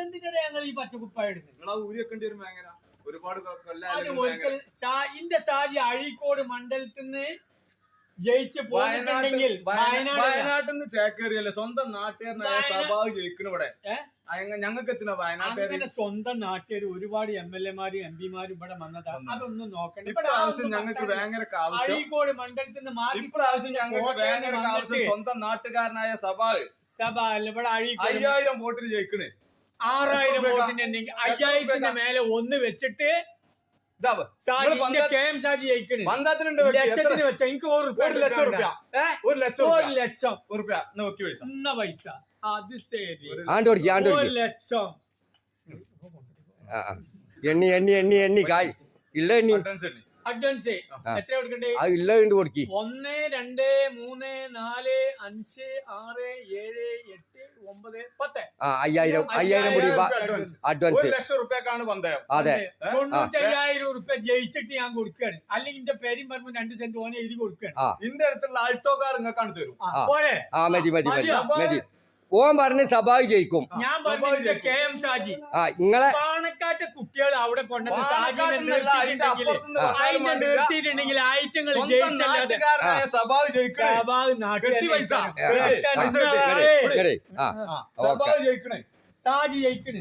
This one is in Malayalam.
എന്തിനാണ് ഞങ്ങൾ ഈ പച്ചക്കുപ്പായ എടുക്കുന്നത്? നിങ്ങളാ ഊരി വെക്കേണ്ടി വരും ഭയങ്കര ഒരുപാട് ഇന്റെ ഷാജി അഴീക്കോട് മണ്ഡലത്തിൽ നിന്ന് ജയിച്ച് പോയിട്ടുണ്ടെങ്കിൽ വയനാട്ടിൽ നിന്ന് ചേക്കേറിയല്ലേ സ്വന്തം നാട്ടുകാരനായ സഭാവ് ജയിക്കണ ഇവിടെ ഞങ്ങൾക്ക് എത്തുന്ന വയനാട്ടുകാർ സ്വന്തം നാട്ടുകാർ ഒരുപാട് MLA-മാരും MP-മാരും ഇവിടെ വന്നതാണ്. അതൊന്നും നോക്കണ്ട. ഇപ്രാവശ്യം ഞങ്ങൾക്ക് ഭയങ്കര അഴീക്കോട് മണ്ഡലത്തിൽ നിന്ന് മാറി ഇപ്രാവശ്യം ഞങ്ങൾക്ക് ഭയങ്കര ആവശ്യം സ്വന്തം നാട്ടുകാരനായ സഭ ഇവിടെ 5000 വോട്ടിന് ജയിക്കണേ. 6000 വോട്ടിന് 5000ന്റെ മേലെ ഒന്ന് വെച്ചിട്ട് ഷാജി ജയിക്കണേ. ലക്ഷത്തിന് വെച്ച എനിക്ക് 1 ലക്ഷം പൈസ. അത് ശരി, 1 ലക്ഷം എണ്ണി കായ് ഇല്ല അഡ്വാൻസ് എത്ര കൊടുക്കണ്ടേ? 1 2 3 4 5 6 7 8 9 10 5000 അഡ്വാൻസ്. 1 ലക്ഷം റുപ്യക്കാണ് പന്തയം. അതെ, 95,000 റുപ്യ ജയിച്ചിട്ട് ഞാൻ കൊടുക്കുകയാണ്. അല്ലെങ്കിൽ എന്റെ പേരും പറഞ്ഞു 2 സെന്റ് ഓനെ എഴുതി കൊടുക്കുകയാണ്. ഇന്റെ അടുത്തുള്ള ആൾട്ടോക്കാർ നിങ്ങൾക്കാണ് തരും. മതി. ഓൻ പറഞ്ഞ് സഭാവ് ജയിക്കും. ഞാൻ പറഞ്ഞു KM ഷാജി നിങ്ങളെ പാണക്കാട്ട് കുട്ടികൾ അവിടെ കൊണ്ടത് ഷാജിനെ നിർത്തിയിട്ടുണ്ടെങ്കിൽ ആയിട്ടങ്ങൾ ജയിച്ചല്ലാതെ ഷാജി ജയിക്കണേ.